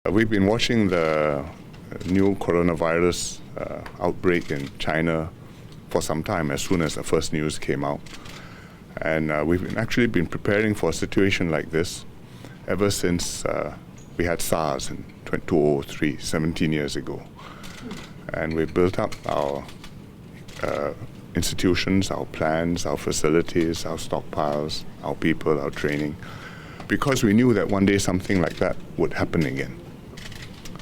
We've been watching the new coronavirus outbreak in China for some time, as soon as the first news came out. And we've actually been preparing for a situation like this ever since we had SARS in 2003, 17 years ago. And we built up our institutions, our plans, our facilities, our stockpiles, our people, our training, because we knew that one day something like that would happen again.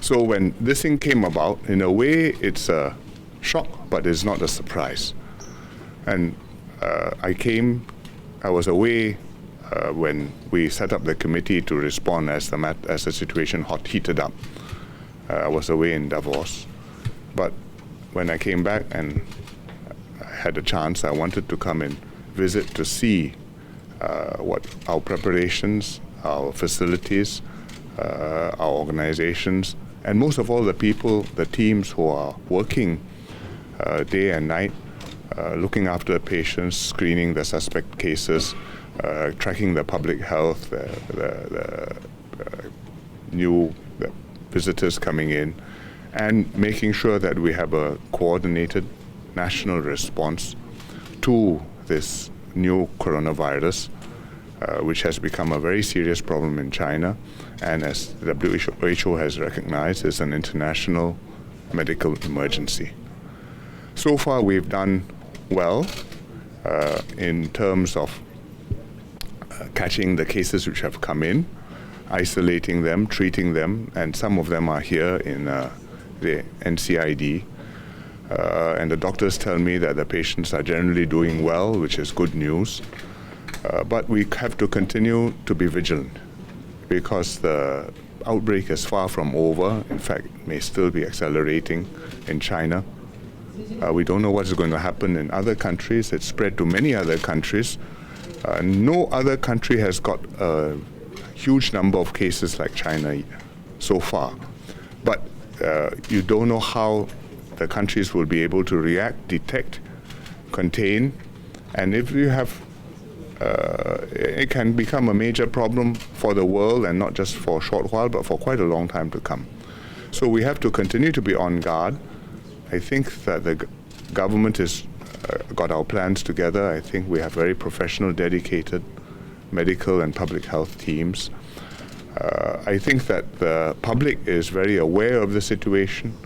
So when this thing came about, in a way it's a shock, but it's not a surprise. And I was away when we set up the committee to respond as the situation heated up. I was away in Davos. But when I came back and I had a chance, I wanted to come and visit to see what our preparations, our facilities, our organizations, and most of all the people, the teams who are working day and night, looking after the patients, screening the suspect cases, tracking the public health, the new visitors coming in, and making sure that we have a coordinated national response to this new coronavirus, which has become a very serious problem in China, and as the WHO has recognized, is an international medical emergency. So far, we've done well in terms of catching the cases which have come in, isolating them, treating them, and some of them are here in the NCID. And the doctors tell me that the patients are generally doing well, which is good news. But we have to continue to be vigilant because the outbreak is far from over. In fact, may still be accelerating in China. We don't know what is going to happen in other countries. It's spread to many other countries. No other country has got a huge number of cases like China so far. But you don't know how the countries will be able to react, detect, contain, and if you have, it can become a major problem for the world, and not just for a short while, but for quite a long time to come. So we have to continue to be on guard. I think that the government has got our plans together. I think we have very professional, dedicated medical and public health teams. I think that the public is very aware of the situation.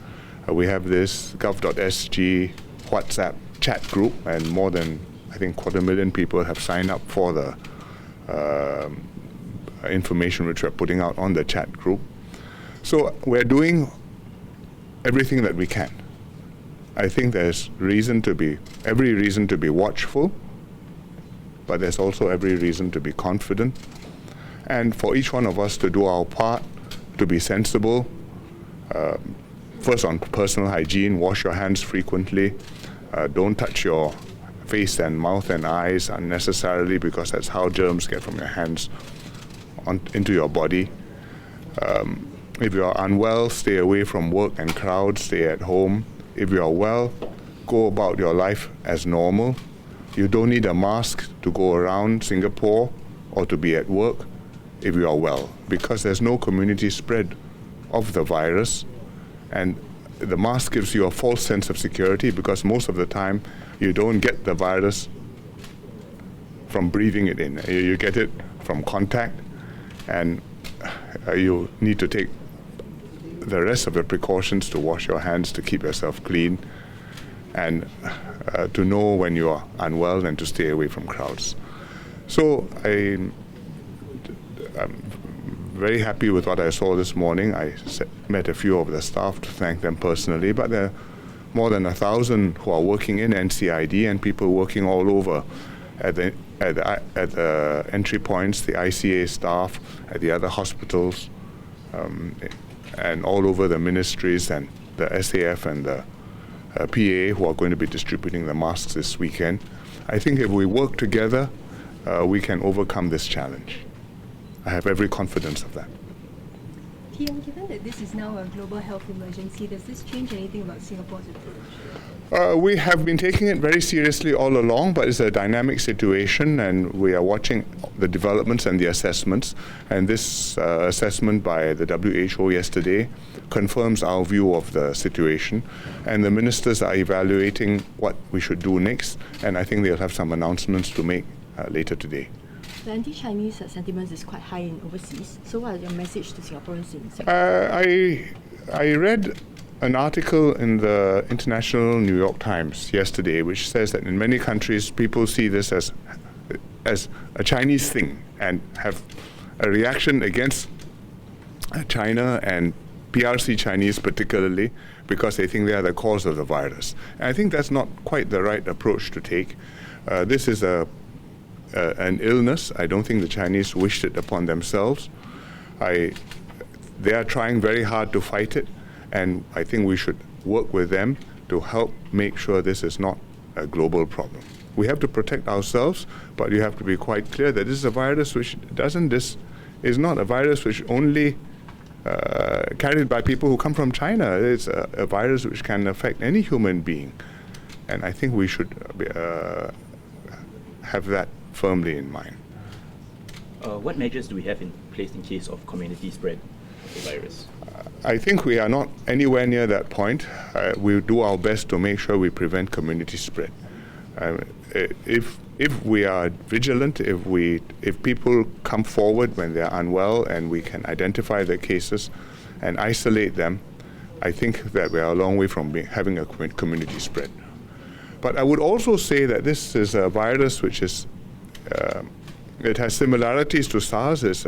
We have this gov.sg WhatsApp chat group, and more than, I think, 250,000 people have signed up for the information which we're putting out on the chat group. So we're doing everything that we can. I think there's every reason to be watchful, but there's also every reason to be confident. And for each one of us to do our part, to be sensible, first on personal hygiene, wash your hands frequently, don't touch your face and mouth and eyes unnecessarily, because that's how germs get from your hands into your body. If you are unwell, stay away from work and crowds, stay at home. If you are well, go about your life as normal. You don't need a mask to go around Singapore or to be at work if you are well, because there's no community spread of the virus. And the mask gives you a false sense of security, because most of the time you don't get the virus from breathing it in. You get it from contact, and you need to take the rest of the precautions to wash your hands, to keep yourself clean, and to know when you are unwell and to stay away from crowds. So I'm very happy with what I saw this morning. I met a few of the staff to thank them personally, but there are more than 1,000 who are working in NCID, and people working all over at the entry points, the ICA staff, at the other hospitals, and all over the ministries and the SAF and the PA, who are going to be distributing the masks this weekend. I think if we work together, we can overcome this challenge. I have every confidence of that. PM, given that this is now a global health emergency, does this change anything about Singapore's approach? We have been taking it very seriously all along, but it's a dynamic situation and we are watching the developments and the assessments. And this assessment by the WHO yesterday confirms our view of the situation. And the ministers are evaluating what we should do next. And I think they'll have some announcements to make later today. The anti-Chinese sentiment is quite high in overseas. So what is your message to Singaporeans in Singapore? I read an article in the International New York Times yesterday which says that in many countries people see this as a Chinese thing and have a reaction against China and PRC Chinese particularly because they think they are the cause of the virus. And I think that's not quite the right approach to take. This is an illness. I don't think the Chinese wished it upon themselves. They are trying very hard to fight it. And I think we should work with them to help make sure this is not a global problem. We have to protect ourselves, but you have to be quite clear that this is a virus which is not a virus which only carried by people who come from China. It's a virus which can affect any human being. And I think we should have that firmly in mind. What measures do we have in place in case of community spread of the virus? I think we are not anywhere near that point. We do our best to make sure we prevent community spread. If we are vigilant, if people come forward when they are unwell and we can identify their cases and isolate them, I think that we are a long way from having a community spread. But I would also say that this is a virus which is it has similarities to SARS, it's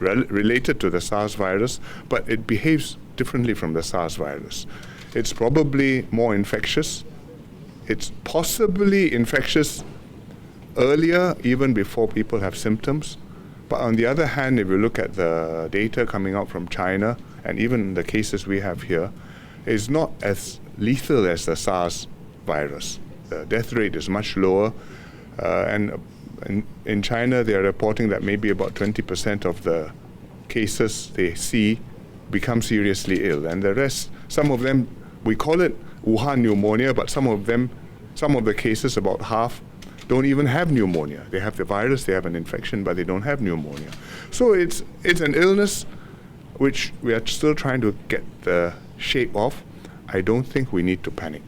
related to the SARS virus, but it behaves differently from the SARS virus. It's probably more infectious. It's possibly infectious earlier, even before people have symptoms. But on the other hand, if you look at the data coming out from China, and even the cases we have here, it's not as lethal as the SARS virus. The death rate is much lower, and in China, they are reporting that maybe about 20% of the cases they see become seriously ill. And the rest, some of them, we call it Wuhan pneumonia, but some of the cases, about half, don't even have pneumonia. They have the virus, they have an infection, but they don't have pneumonia. So it's an illness which we are still trying to get the shape of. I don't think we need to panic.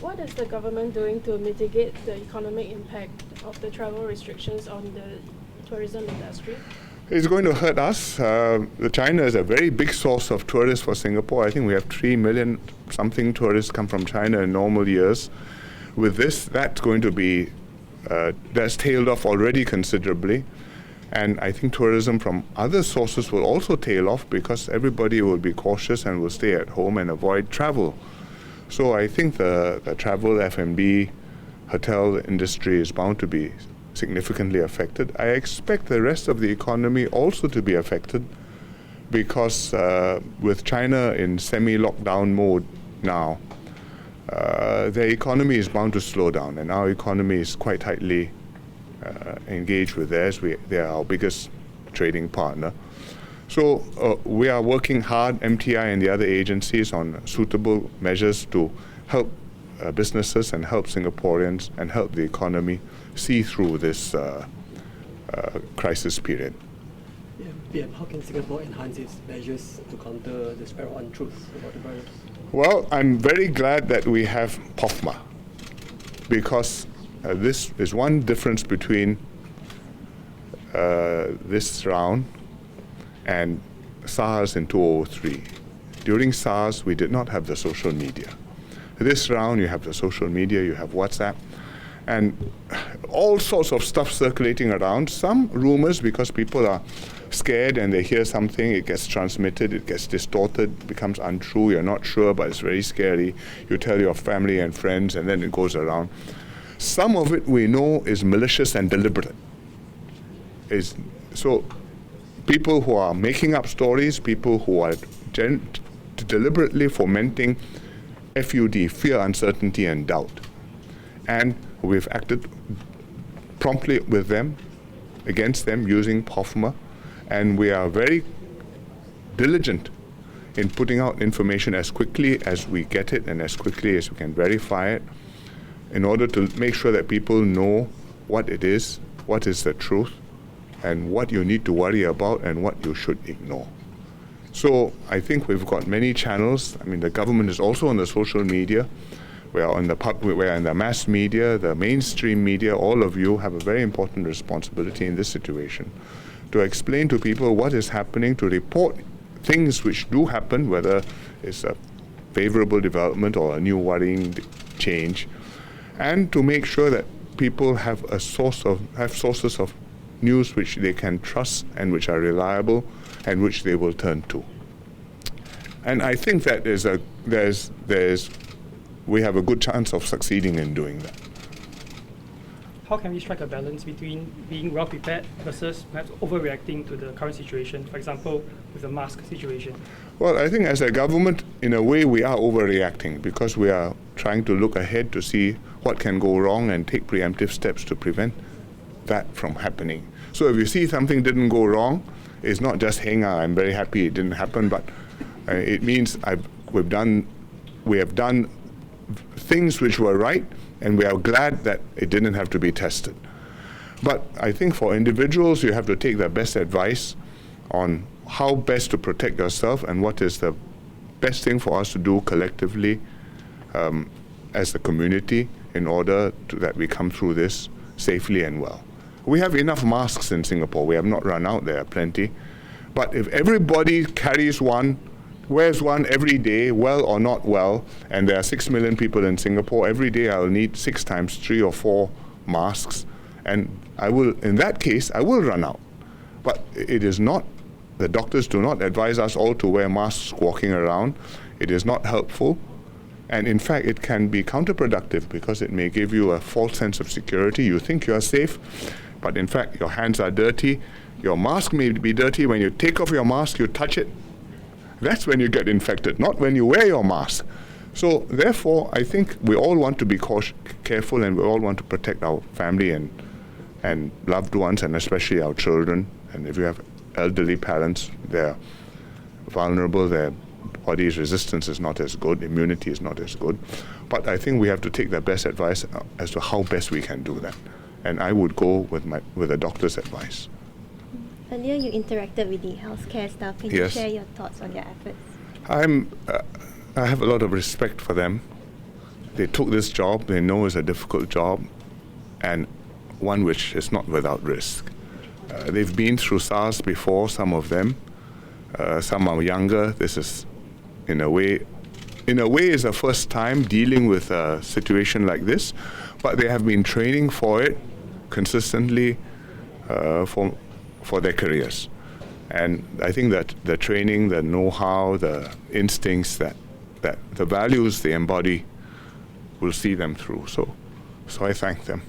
What is the government doing to mitigate the economic impact of the travel restrictions on the tourism industry? It's going to hurt us. China is a very big source of tourists for Singapore. I think we have 3 million something tourists come from China in normal years. With this, that's going to be, that's tailed off already considerably. And I think tourism from other sources will also tail off because everybody will be cautious and will stay at home and avoid travel. So I think the travel, F&B, hotel industry is bound to be significantly affected. I expect the rest of the economy also to be affected because with China in semi-lockdown mode now, the economy is bound to slow down, and our economy is quite tightly engaged with theirs. They are our biggest trading partner. So we are working hard, MTI and the other agencies, on suitable measures to help businesses and help Singaporeans and help the economy see through this crisis period. How can Singapore enhance its measures to counter the spread of untruths about the virus? Well, I'm very glad that we have POFMA because this is one difference between this round and SARS in 2003. During SARS, we did not have the social media. This round, you have the social media, you have WhatsApp, and all sorts of stuff circulating around. Some rumors because people are scared and they hear something, it gets transmitted, it gets distorted, becomes untrue, you're not sure, but it's very scary. You tell your family and friends, and then it goes around. Some of it we know is malicious and deliberate. So people who are making up stories, people who are deliberately fomenting FUD, fear, uncertainty, and doubt. And we've acted promptly with them, against them, using POFMA. And we are very diligent in putting out information as quickly as we get it and as quickly as we can verify it, in order to make sure that people know what it is, what is the truth, and what you need to worry about and what you should ignore. So I think we've got many channels. I mean, the government is also on the social media. We are on the we are in the mass media, the mainstream media. All of you have a very important responsibility in this situation to explain to people what is happening, to report things which do happen, whether it's a favorable development or a new worrying change, and to make sure that people have sources of news which they can trust and which are reliable and which they will turn to. And I think that we have a good chance of succeeding in doing that. How can we strike a balance between being well prepared versus perhaps overreacting to the current situation, for example, with the mask situation? Well, I think as a government, in a way, we are overreacting because we are trying to look ahead to see what can go wrong and take preemptive steps to prevent that from happening. So if you see something didn't go wrong, it's not just hang on, I'm very happy it didn't happen, but it means we have done things which were right, and we are glad that it didn't have to be tested. But I think for individuals, you have to take the best advice on how best to protect yourself and what is the best thing for us to do collectively as a community in order that we come through this safely and well. We have enough masks in Singapore. We have not run out. There are plenty. But if everybody carries one, wears one every day, well or not well, and there are 6 million people in Singapore, every day I'll need 6 times 3 or 4 masks, and in that case, I will run out. But it is not, the doctors do not advise us all to wear masks walking around. It is not helpful, and in fact, it can be counterproductive because it may give you a false sense of security. You think you are safe, but in fact, your hands are dirty. Your mask may be dirty. When you take off your mask, you touch it. That's when you get infected, not when you wear your mask. So therefore, I think we all want to be careful, and we all want to protect our family and loved ones, and especially our children. And if you have elderly parents, they're vulnerable, their body's resistance is not as good, immunity is not as good. But I think we have to take the best advice as to how best we can do that. And I would go with the doctor's advice. Earlier, you interacted with the healthcare staff. Can you Yes. share your thoughts on their efforts? I have a lot of respect for them. They took this job. They know it's a difficult job, and one which is not without risk. They've been through SARS before, some of them. Some are younger. This is, in a way, is the first time dealing with a situation like this, but they have been training for it consistently for their careers. And I think that the training, the know-how, the instincts, that the values they embody will see them through. So I thank them.